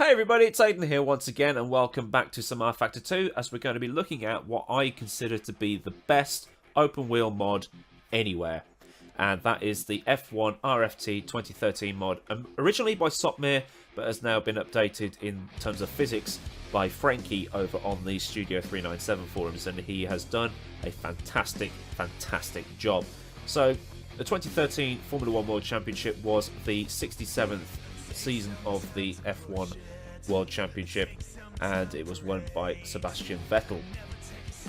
Hey everybody, it's Aidan here once again, and welcome back to some rFactor 2, as we're going to be looking at what I consider to be the best open wheel mod anywhere. And that is the F1 RFT 2013 mod, originally by Senormen, but has now been updated in terms of physics by Frenky over on the Studio 397 forums, and he has done a fantastic job. So, the 2013 Formula 1 World Championship was the 67th season of the F1 World Championship, and it was won by Sebastian Vettel.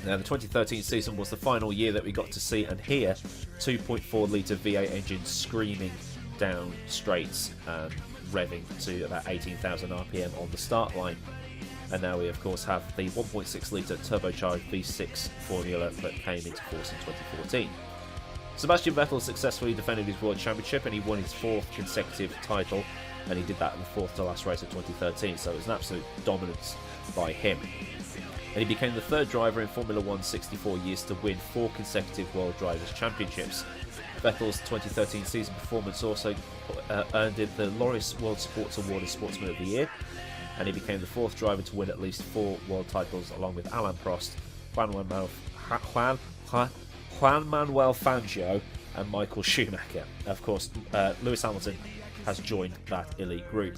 Now, the 2013 season was the final year that we got to see and hear 2.4 litre V8 engines screaming down straights, revving to about 18,000 RPM on the start line. And now we of course have the 1.6 litre turbocharged V6 formula that came into force in 2014. Sebastian Vettel successfully defended his World Championship, and he won his 4th consecutive title, and he did that in the 4th to last race of 2013, so it was an absolute dominance by him. And he became the 3rd driver in Formula 1's 64 years to win 4 consecutive World Drivers' Championships. Vettel's 2013 season performance also earned him the Lotus World Sports Award as Sportsman of the Year, and he became the 4th driver to win at least 4 world titles, along with Alain Prost, Juan Manuel Fangio and Michael Schumacher. Of course, Lewis Hamilton has joined that elite group.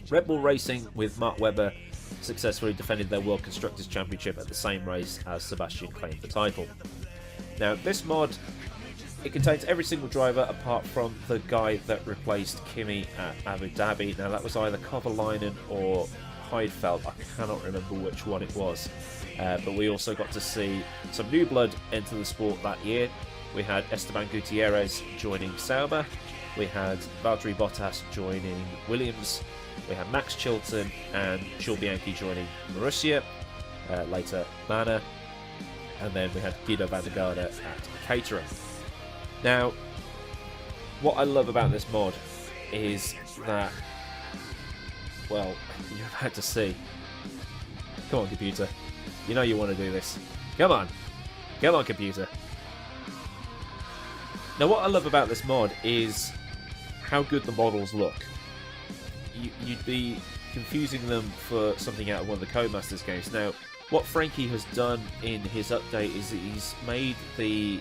Red Bull Racing with Mark Webber successfully defended their World Constructors' Championship at the same race as Sebastian claimed the title. Now, this mod, it contains every single driver apart from the guy that replaced Kimi at Abu Dhabi. Now, that was either Kovalainen or Heidfeld. I cannot remember which one it was. But we also got to see some new blood enter the sport that year. We had Esteban Gutierrez joining Sauber. We had Valtteri Bottas joining Williams. We had Max Chilton and Jules Bianchi joining Marussia, later Mana. And then we had Guido van der Garde at Caterham. Now, what I love about this mod is that, well, you're about to see. Come on, computer. You know you want to do this. Come on. Come on, computer. Now, what I love about this mod is how good the models look. You'd be confusing them for something out of one of the Codemasters games. Now, what Frenky has done in his update is that he's made the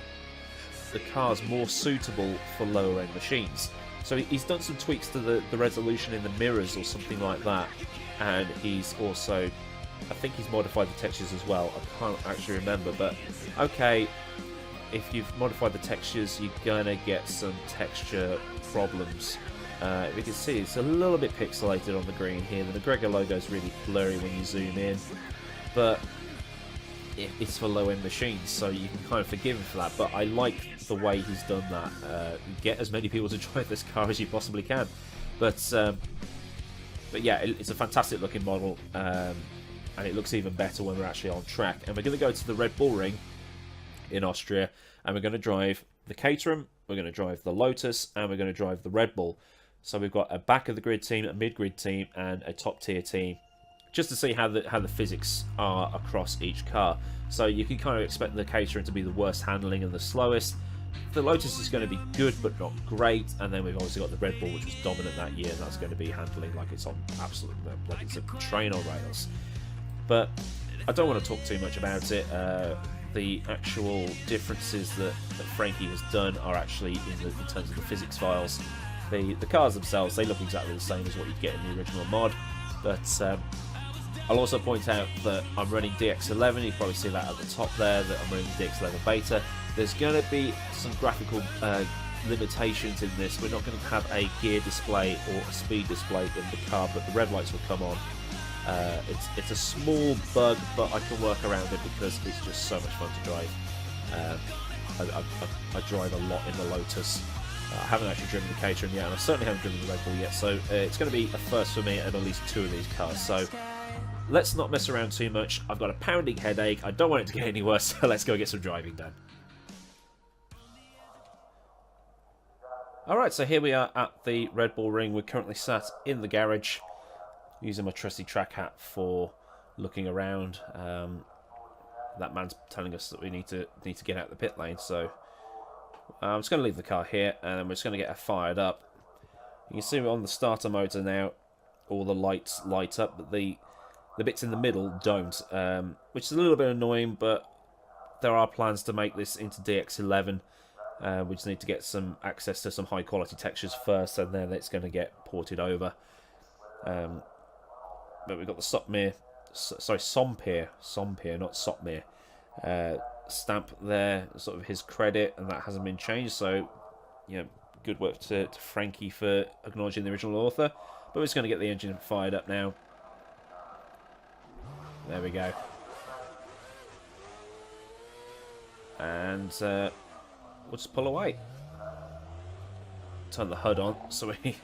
cars more suitable for lower end machines. So he's done some tweaks to the resolution in the mirrors or something like that, and he's also, I think he's modified the textures as well. I can't actually remember, but okay, if you've modified the textures, you're gonna get some texture problems. You can see it's a little bit pixelated on the green here. The McGregor logo is really blurry when you zoom in, but it's for low-end machines, so you can kind of forgive him for that. But I like the way he's done that. Get as many people to drive this car as you possibly can. But yeah, it's a fantastic looking model, and it looks even better when we're actually on track. And we're going to go to the Red Bull Ring in Austria, and we're going to drive the Caterham, we're going to drive the Lotus, and we're going to drive the Red Bull. So we've got a back-of-the-grid team, a mid-grid team, and a top-tier team, just to see how the physics are across each car. So you can kind of expect the Caterham to be the worst handling and the slowest. The Lotus is going to be good but not great, and then we've obviously got the Red Bull, which was dominant that year, and that's going to be handling like it's on like it's a train on rails. But I don't want to talk too much about it. The actual differences that Frenky has done are actually in terms of the physics files. The cars themselves, they look exactly the same as what you'd get in the original mod, but I'll also point out that I'm running DX11. You can probably see that at the top there, that I'm running DX11 beta. There's going to be some graphical limitations in this. We're not going to have a gear display or a speed display in the car, but the red lights will come on. It's a small bug, but I can work around it because it's just so much fun to drive. I drive a lot in the Lotus. I haven't actually driven the Caterham yet, and I certainly haven't driven the Red Bull yet, so it's going to be a first for me and at least 2 of these cars. So let's not mess around too much. I've got a pounding headache. I don't want it to get any worse, so let's go get some driving done. Alright, so here we are at the Red Bull Ring. We're currently sat in the garage, using my trusty track hat for looking around. That man's telling us that we need to get out the pit lane, so I'm just going to leave the car here, and we're just going to get her fired up. You can see we're on the starter motor now, all the lights light up, but the bits in the middle don't, which is a little bit annoying, but there are plans to make this into DX11. We just need to get some access to some high quality textures first, and then it's going to get ported over. But we've got the Sompir, not Sopmir, stamp there, sort of his credit, and that hasn't been changed. So, you know, good work to Frenky for acknowledging the original author. But we're just going to get the engine fired up now. There we go. And we'll just pull away. Turn the HUD on so we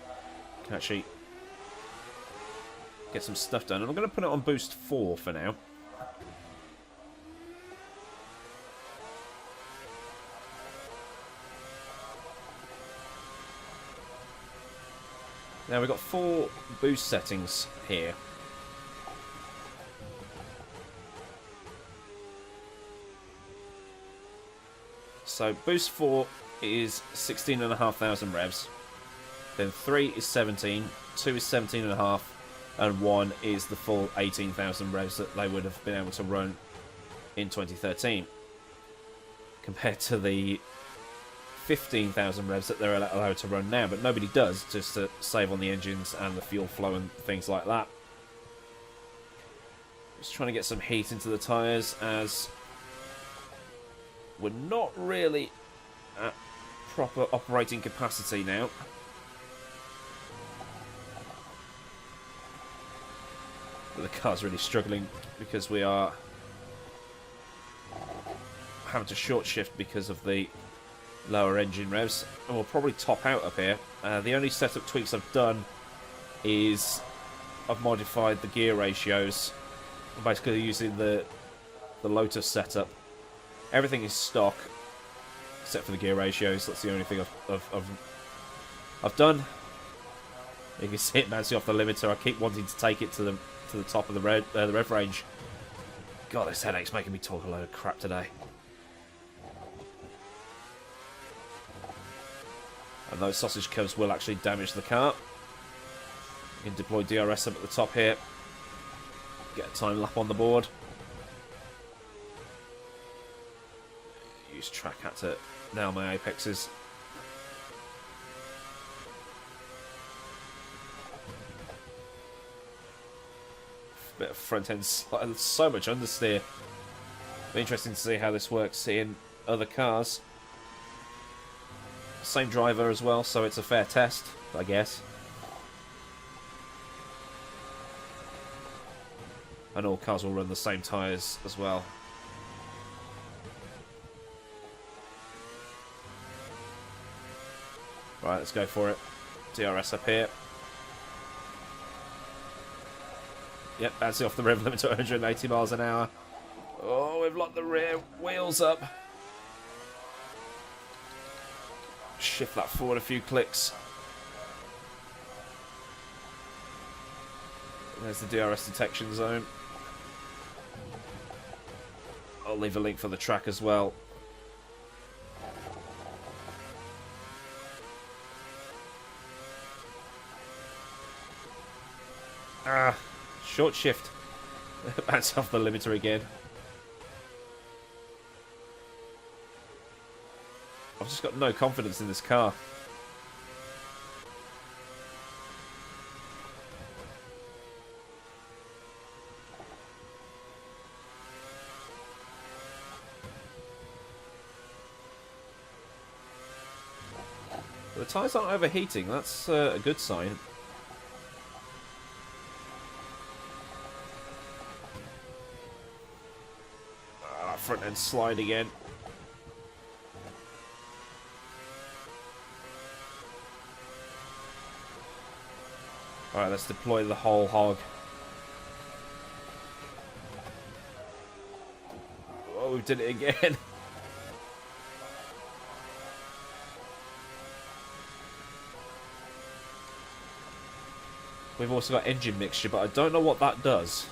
can actually get some stuff done. And I'm going to put it on boost 4 for now. Now we've got 4 boost settings here. So boost 4 is 16,500 revs. Then 3 is 17, 2 is 17.5, and 1 is the full 18,000 revs that they would have been able to run in 2013. Compared to the 15,000 revs that they're allowed to run now, but nobody does, just to save on the engines and the fuel flow and things like that. Just trying to get some heat into the tyres, as we're not really at proper operating capacity now. But the car's really struggling because we are having to short shift because of the lower engine revs, and we'll probably top out up here. The only setup tweaks I've done is I've modified the gear ratios. I'm basically using the Lotus setup. Everything is stock except for the gear ratios. That's the only thing I've done. You can see it bouncing off the limiter. I keep wanting to take it to the top of the rev range. God, this headache's making me talk a load of crap today. And those sausage curves will actually damage the car. You can deploy DRS up at the top here. Get a time lap on the board. Use track hat to nail my apexes. Bit of front end slide, so much understeer. Be interesting to see how this works in other cars. Same driver as well, so it's a fair test, I guess. And all cars will run the same tyres as well. Right, let's go for it. DRS up here. Yep, bouncing off the rev limit to 180 miles an hour. Oh, we've locked the rear wheels up. Shift that forward a few clicks. There's the DRS detection zone. I'll leave a link for the track as well. Ah, short shift. Bounce off the limiter again. I've just got no confidence in this car. The tyres aren't overheating, that's a good sign. Front end slide again. Alright, let's deploy the whole hog. Oh, we did it again. We've also got engine mixture, but I don't know what that does.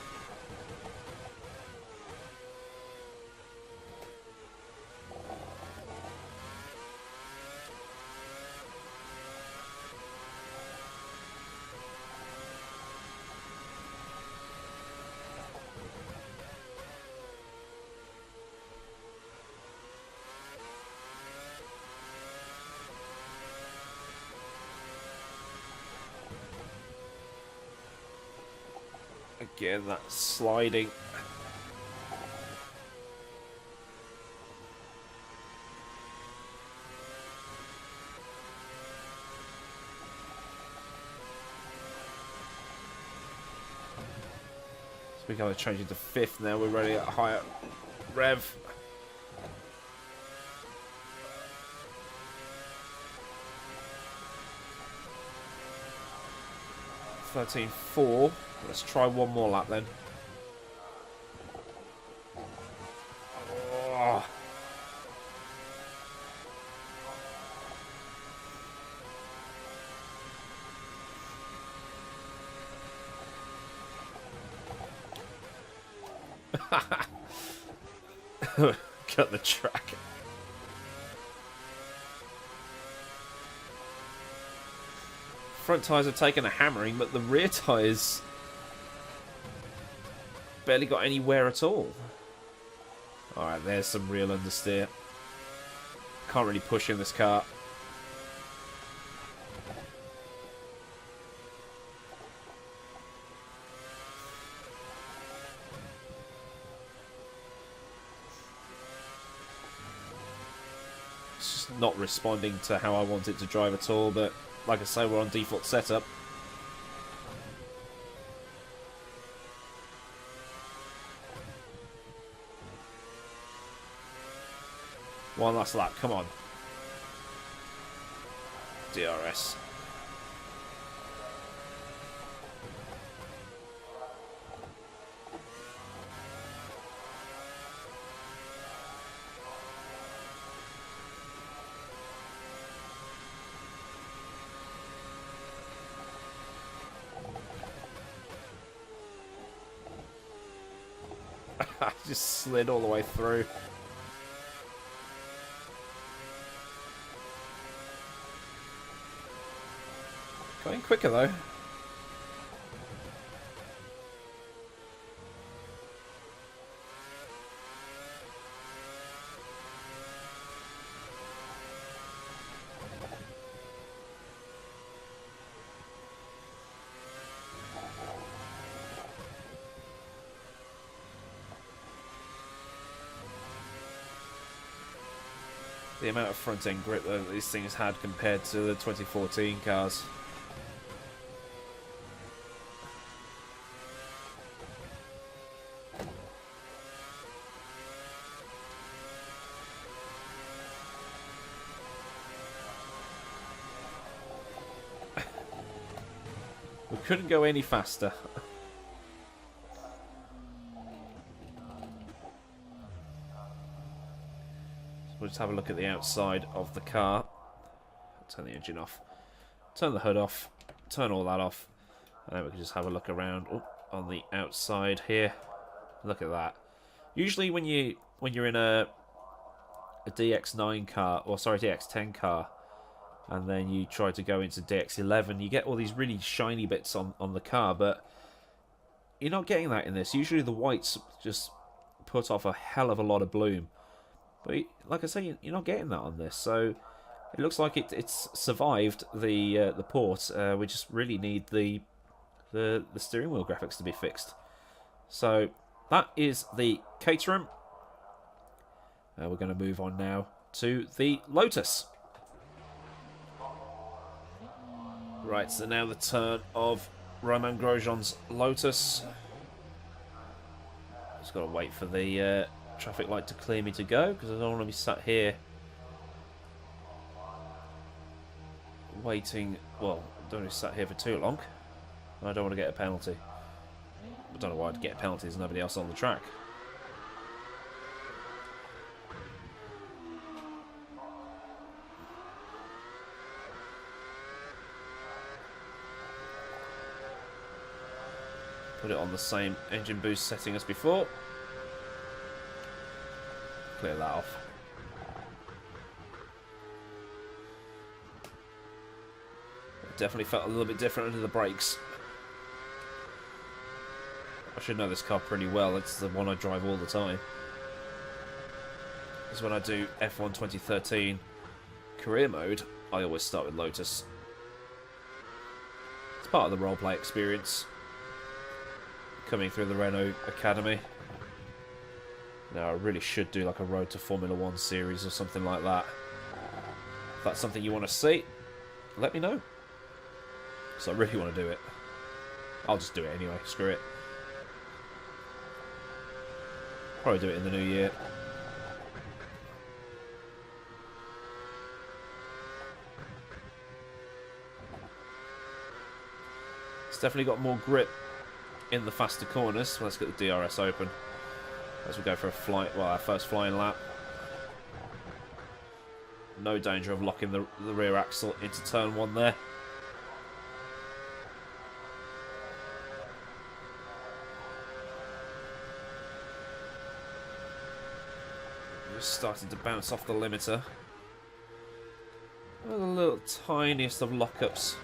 Again, that sliding. So we're going to change into 5th now. We're running at a higher rev. .13.4. Let's try one more lap then. Oh. Cut the track. Front tyres have taken a hammering, but the rear tyres barely got anywhere at all. Alright, there's some real understeer. Can't really push in this car. It's just not responding to how I want it to drive at all, but like I say, we're on default setup. One last lap, come on. DRS. Just slid all the way through. Going quicker though. The amount of front end grip that these things had compared to the 2014 cars. We couldn't go any faster. We'll just have a look at the outside of the car. Turn the engine off. Turn the hood off. Turn all that off. And then we can just have a look around on the outside here. Look at that. Usually when you're in a DX9 car, or sorry, DX10 car, and then you try to go into DX11, you get all these really shiny bits on the car, but you're not getting that in this. Usually the whites just put off a hell of a lot of bloom. But like I say, you're not getting that on this, so it looks like it's survived the port. We just really need the steering wheel graphics to be fixed. So that is the Caterham. We're going to move on now to the Lotus. Right, so now the turn of Romain Grosjean's Lotus. Just got to wait for the traffic light to clear me to go, because I don't want to be sat here waiting. Well, I don't want to be sat here for too long. I don't want to get a penalty. I don't know why I'd get a penalty. There's nobody else on the track. Put it on the same engine boost setting as before. Clear that off. It definitely felt a little bit different under the brakes. I should know this car pretty well. It's the one I drive all the time. Because when I do F1 2013 career mode, I always start with Lotus. It's part of the roleplay experience. coming through the Renault Academy. Now, I really should do like a Road to Formula 1 series or something like that. If that's something you want to see, let me know. So I really want to do it. I'll just do it anyway, screw it. Probably do it in the new year. It's definitely got more grip in the faster corners. Let's get the DRS open as we go for a flight. Well, our first flying lap. No danger of locking the rear axle into turn 1 there. Just starting to bounce off the limiter. The little tiniest of lockups.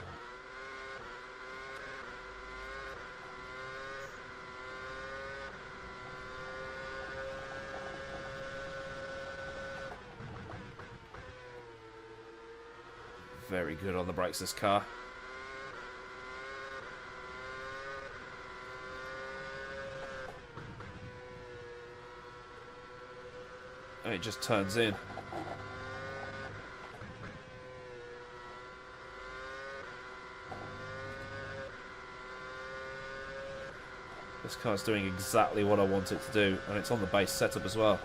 Very good on the brakes, this car. And it just turns in. This car's doing exactly what I want it to do, and it's on the base setup as well.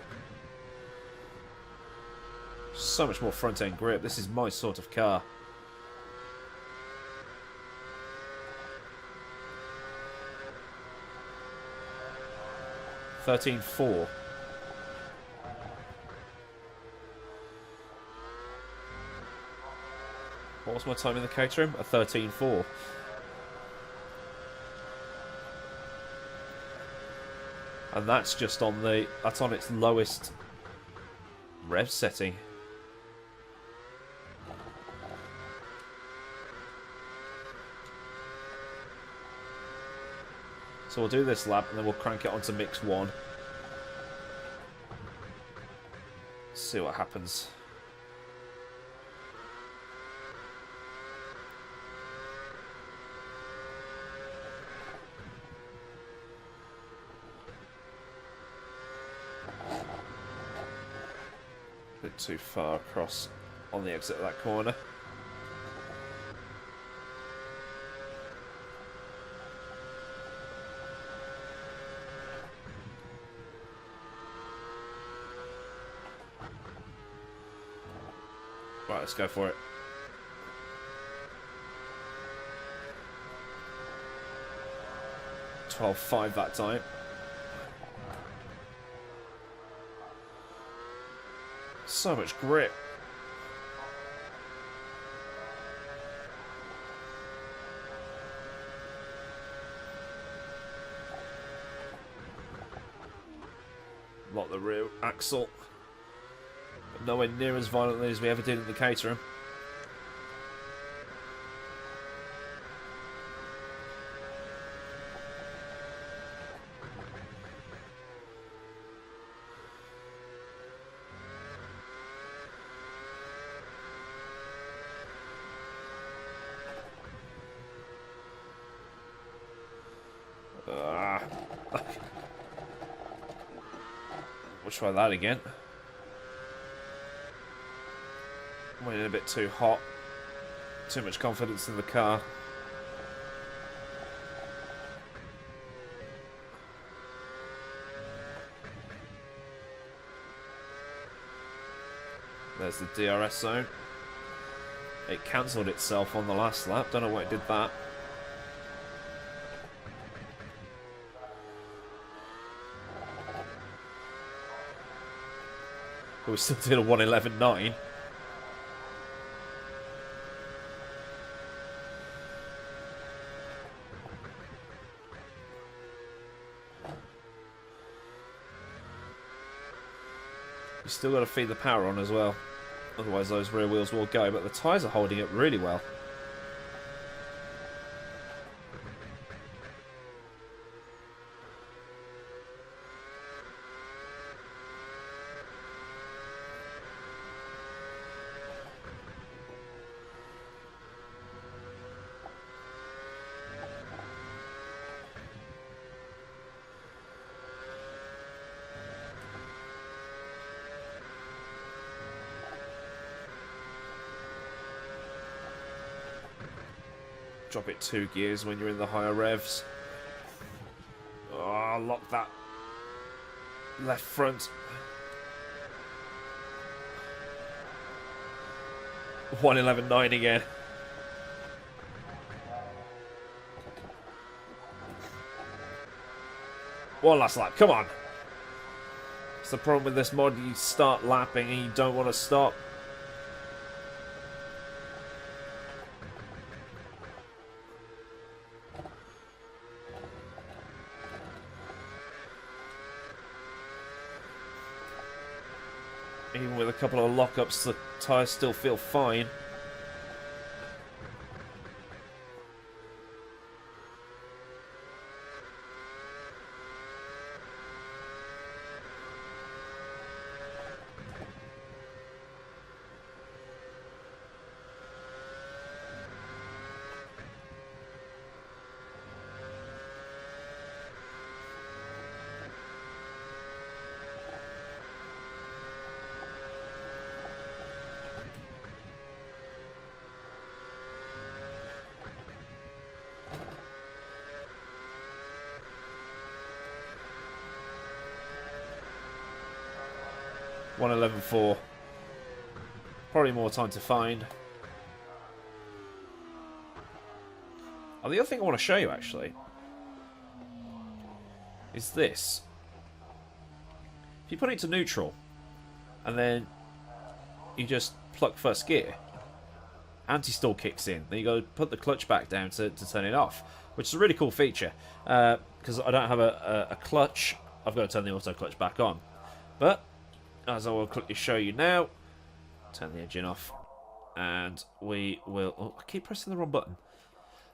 So much more front end grip. This is my sort of car. $13.4. What was my time in the Caterham? A 13.4. And that's just on the... that's on its lowest rev setting. So we'll do this lap and then we'll crank it onto mix 1. See what happens. Bit too far across on the exit of that corner. Right, let's go for it. $12.5 that time. So much grip. Lock the rear axle. But nowhere near as violently as we ever did in the Caterham. We'll try that again. Went in a bit too hot. Too much confidence in the car. There's the DRS zone. It cancelled itself on the last lap. Don't know why it did that. But we still did a 1:11.9. You still got to feed the power on as well. Otherwise those rear wheels will go. But the tyres are holding it really well. Drop it 2 gears when you're in the higher revs. Oh, lock that left front. 111.9 again. One last lap, come on. It's the problem with this mod, you start lapping and you don't want to stop. Even with a couple of lockups, the tyres still feel fine. .111.4. Probably more time to find. Oh, the other thing I want to show you actually is this. If you put it to neutral and then you just pluck first gear, anti-stall kicks in. Then you go put the clutch back down to turn it off, which is a really cool feature because I don't have a clutch. I've got to turn the auto clutch back on, but as I will quickly show you now, turn the engine off, and we will... Oh, I keep pressing the wrong button.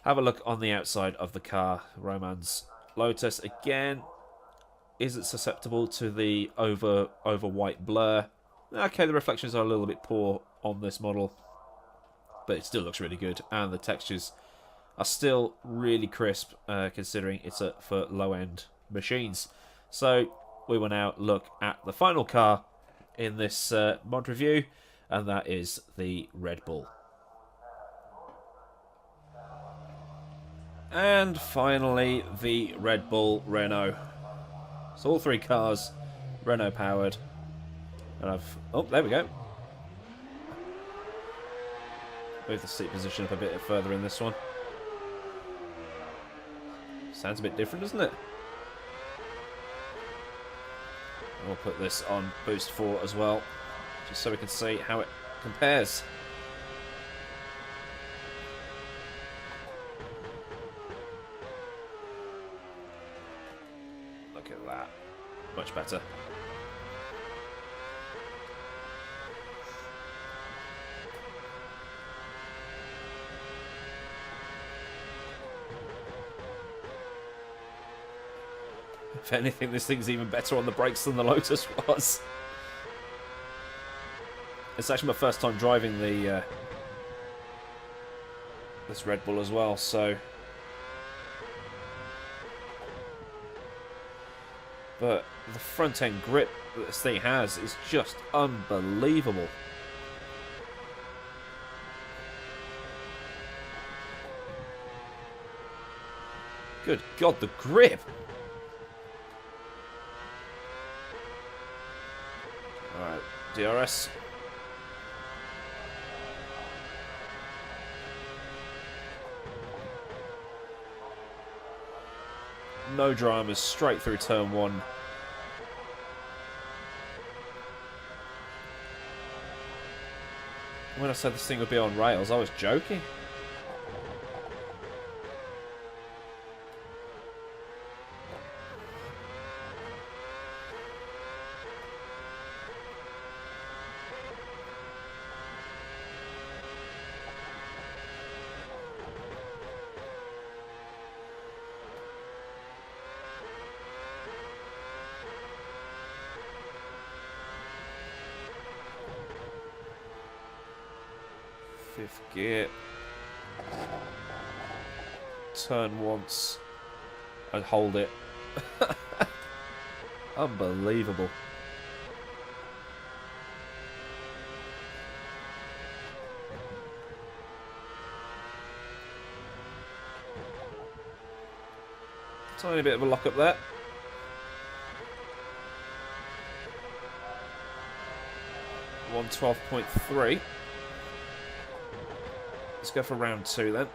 Have a look on the outside of the car. Romance Lotus, again, isn't susceptible to the over white blur. Okay, the reflections are a little bit poor on this model, but it still looks really good, and the textures are still really crisp, considering it's for low-end machines. So we will now look at the final car in this mod review, and that is the Red Bull. And finally, the Red Bull Renault. So all 3 cars Renault powered, and I've... Oh, there we go. Move the seat position up a bit further in this one. Sounds a bit different, doesn't it? We'll put this on boost 4 as well, just so we can see how it compares. Look at that. Much better. If anything, this thing's even better on the brakes than the Lotus was. It's actually my first time driving the this Red Bull as well, so... But the front-end grip that this thing has is just unbelievable. Good God, the grip! Alright, DRS. No dramas, straight through turn 1. When I said this thing would be on rails, I was joking. Fifth gear. Turn once and hold it. Unbelievable. Tiny bit of a lock up there. .3. Let's go for round 2 then.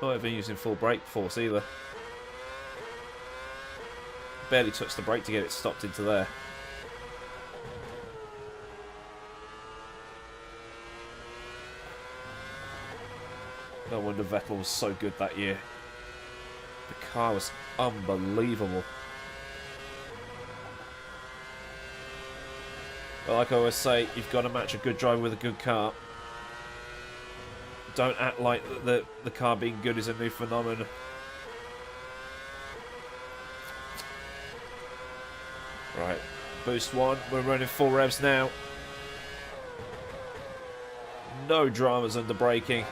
Not even using full brake force either. Barely touched the brake to get it stopped into there. No wonder Vettel was so good that year. The car was unbelievable. But like I always say, you've got to match a good driver with a good car. Don't act like the car being good is a new phenomenon. Right, boost 1. We're running full revs now. No dramas under braking.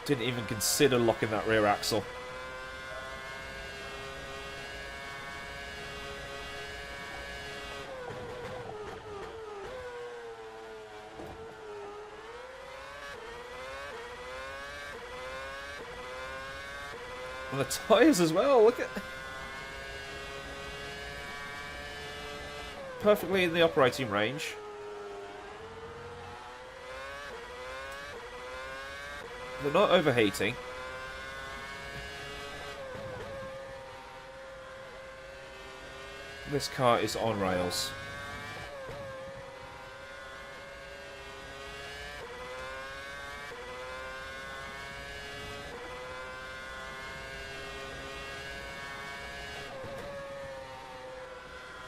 Didn't even consider locking that rear axle. And the tyres as well, look at... Perfectly in the operating range. They're not overheating. This car is on rails.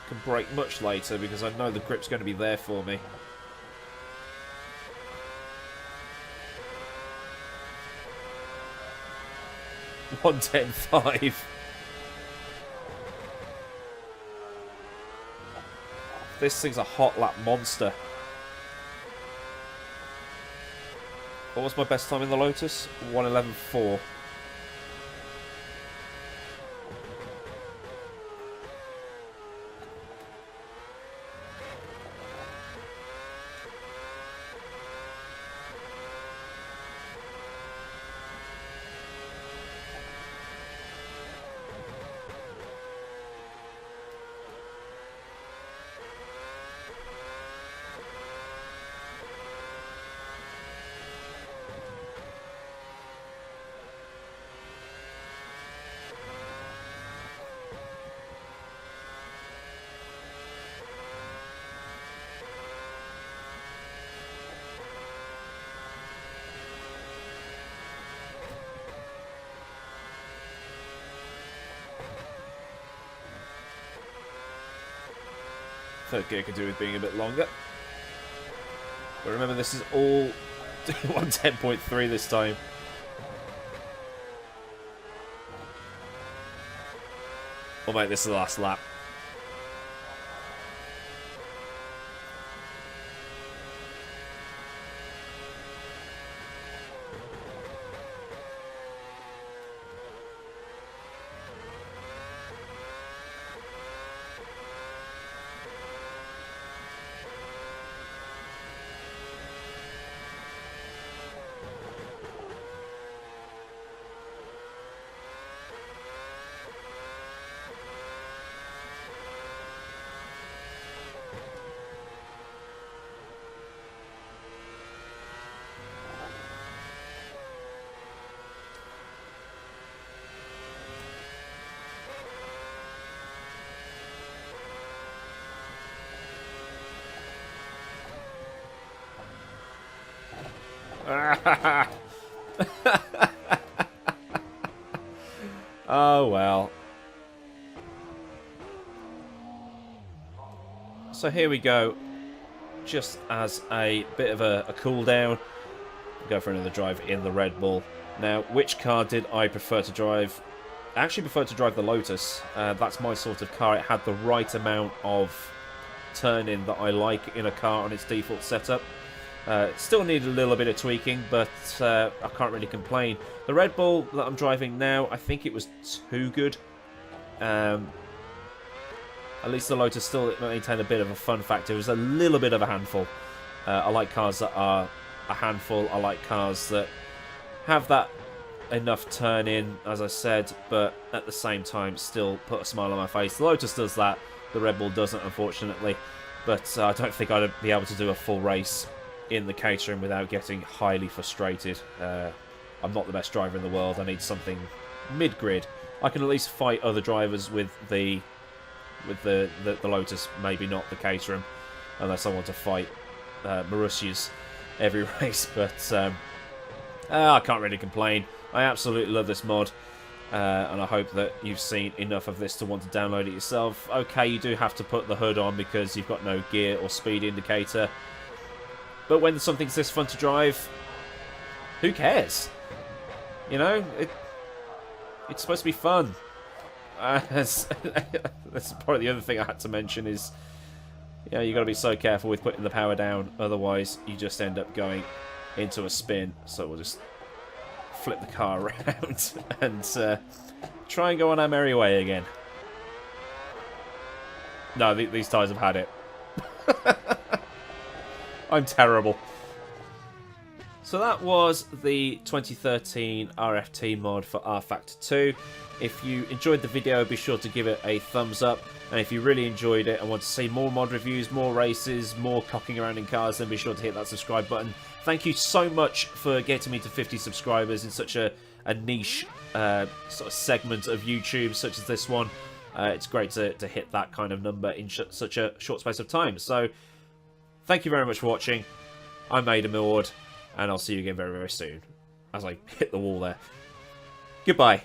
Can brake much later because I know the grip's going to be there for me. .110.5. This thing's a hot lap monster. What was my best time in the Lotus? 1:11.4. Third gear could do with being a bit longer. But remember, this is all 110.3 this time. Oh mate, this is the last lap. Oh well. So here we go. Just as a bit of a cool down, go for another drive in the Red Bull. Now, which car did I prefer to drive? I actually prefer to drive the Lotus. That's my sort of car. It had the right amount of turn-in that I like in a car on its default setup. Still need a little bit of tweaking, but I can't really complain. The Red Bull that I'm driving now, I think it was too good. At least the Lotus still maintained a bit of a fun factor. It was a little bit of a handful. I like cars that are a handful. I like cars that have that enough turn in, as I said, but at the same time still put a smile on my face. The Lotus does that. The Red Bull doesn't, unfortunately. But I don't think I'd be able to do a full race in the Caterham without getting highly frustrated. I'm not the best driver in the world. I need something mid-grid. I can at least fight other drivers with the Lotus, maybe not the Caterham, unless I want to fight Marussia's every race. But I can't really complain. I absolutely love this mod. And I hope that you've seen enough of this to want to download it yourself. Okay, you do have to put the hood on because you've got no gear or speed indicator. But when something's this fun to drive, who cares? You know, it's supposed to be fun. That's probably the other thing I had to mention is, you know, you got to be so careful with putting the power down. Otherwise, you just end up going into a spin. So we'll just flip the car around and try and go on our merry way again. No, these tyres have had it. I'm terrible. So that was the 2013 RFT mod for rFactor 2. If you enjoyed the video, be sure to give it a thumbs up. And if you really enjoyed it and want to see more mod reviews, more races, more cocking around in cars, then be sure to hit that subscribe button. Thank you so much for getting me to 50 subscribers in such a niche sort of segment of YouTube such as this one. It's great to hit that kind of number in such a short space of time. So thank you very much for watching. I'm Aidan Millward, and I'll see you again very, very soon as I hit the wall there. Goodbye.